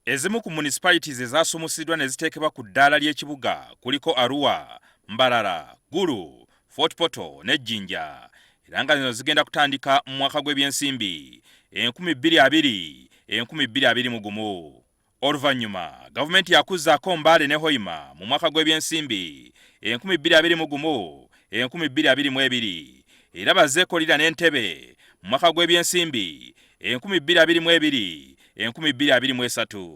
Ezimu ku municipalities ezasumusiddwa ne ziteekebwa ku ddaala ly'ekibuga kuliko Arua, Mbarara, Gulu, Fort Portal ne Jinja. Era nga zino zigenda kutandika mu mwaka gw'ebyensimbi 2020-2021. Oluvannyuma gavumenti yakuzzaako Mbale ne Hoima mu mwaka gw'ebyensimbi 2021-2022 era bazzeekolera n'Entebe mu mwaka gw'ebyensimbi 2022-2023.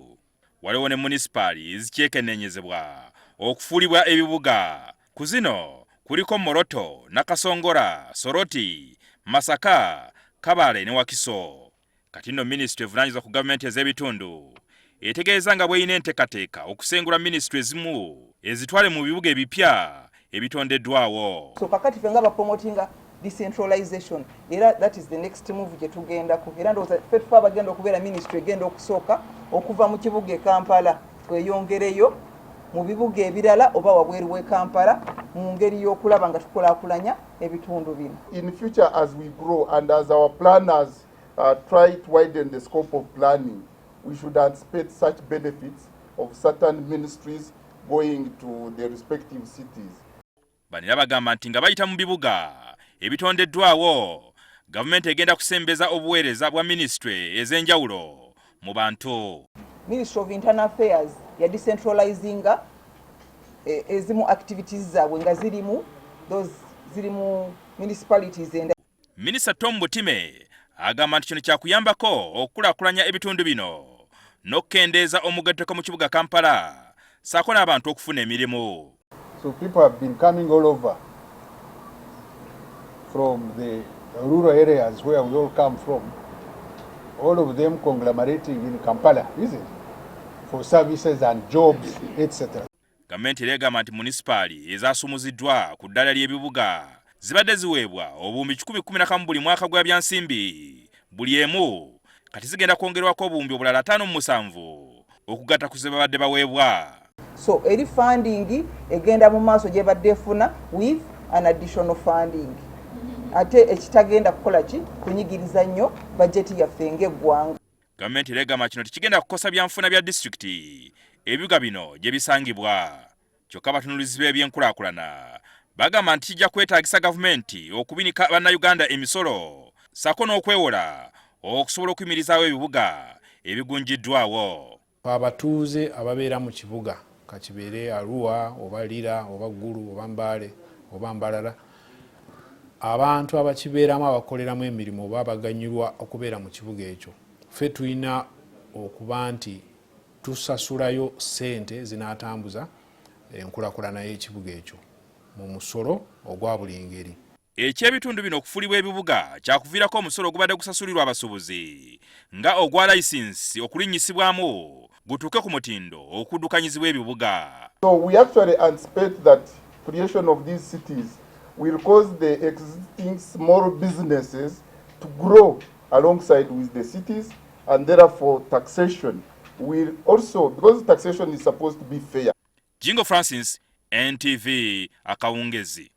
Waliwo ne municipali zikyekennenyezebwa okufuulibwa ebibuga. Ku zino kuliko Moroto, Nakasongola, Soroti, Masaka, Kabale ne Wakiso. Kati nno minisitule evunanyizibwa ku gavumenti ez'ebitundu etegeeza nga bw'erina entekateeka okusengula minisitule ezimu ezitwaale mu bibuga ebippya ebitondeddwawo. So kakati fenga bapromotinga decentralization era that is the next move gye tugendako era ndowooza ffe tufa abagenda okubeera minisitule egenda okusooka okuva mu kibuga Kampala tweyongereyo mu bibuga ebirala oba wabweru w'e Kampala mu ngeri y'okulaba nga tukulaakulanya ebitundu bino. In future as we grow and as our planners try to widen the scope of planning, we should anticipate such benefits of certain ministries going to their respective cities. Banira bagamba nti nga bayita mu bibuga ebitondeddwawo gavumenti egenda kusembeza obuweereza bwa minisitule ez'enjawulo mu bantu. Ministry of Internal Affairs ya decentralizinga ezimu activities zaabwe nga zirimu municipalities enda. Minisita Butime agamba nti kino kyakuyambako okukulaakulanya ebitundu bino n'okkendeeza omugatteko mu kibuga Kampala saako n'abantu okufuna emirimu. So people have been coming all over from the rural areas where we all come from, all of them conglomerating in Kampala, is it? For services and jobs, etc. Gavumenti eregamba nti municipali ezasumuziddwa ku ddaala ly'ebibuga zibadde ziweebwa obuwumbi 111 buli mwaka gwa byansimbi buli emu, kati zigenda kwongerwako obuwumbi obulala 57 okugatta ku ze babadde baweebwa. So eri funding egenda mu maaso gye badde efuna with an additional funding. Ate ekitagenda kukola ki kunyigiriza nnyo bajeti yaffe ng'eggwanga. Gavumenti eregamba kino tekigenda kukosa byanfuna bya disitulikiti ebibuga bino gye bisangibwa. Kyokka abatunuulizi b'ebyenkulaakulana bagamba nti kijja kwetaagisa gavumenti okubinika bannayuganda emisolo sako n'okwewola okusobola okuyimirizaawo ebibuga ebigunjiddwawo. Abatuuze ababeera mu kibuga kakibeere Arua oba Lira oba Gulu oba Mbale oba Mbarara, abantu abakibeeramu abakoleramu emirimu oba abaganyulwa okubeera mu kibuga ekyo, ffe tulina okuba nti tusasulayo ssente zinaatambuza enkulaakulana y'ekibuga ekyo mu musolo ogwa buli ngeri. Ekyebitundu bino okufuulibwa ebibuga kyakuviirako omusolo ogubadde gusasulirwa abasuubuzi nga ogwa layisinsi okulinnyisibwamu gutuuke ku mutindo okuddukanyizibwa ebibuga. So we actually anticipate that creation of these cities will cause the existing small businesses to grow alongside with the cities, and therefore taxation will also, because taxation is supposed to be fair. Jingo Francis, NTV, Akawungeezi.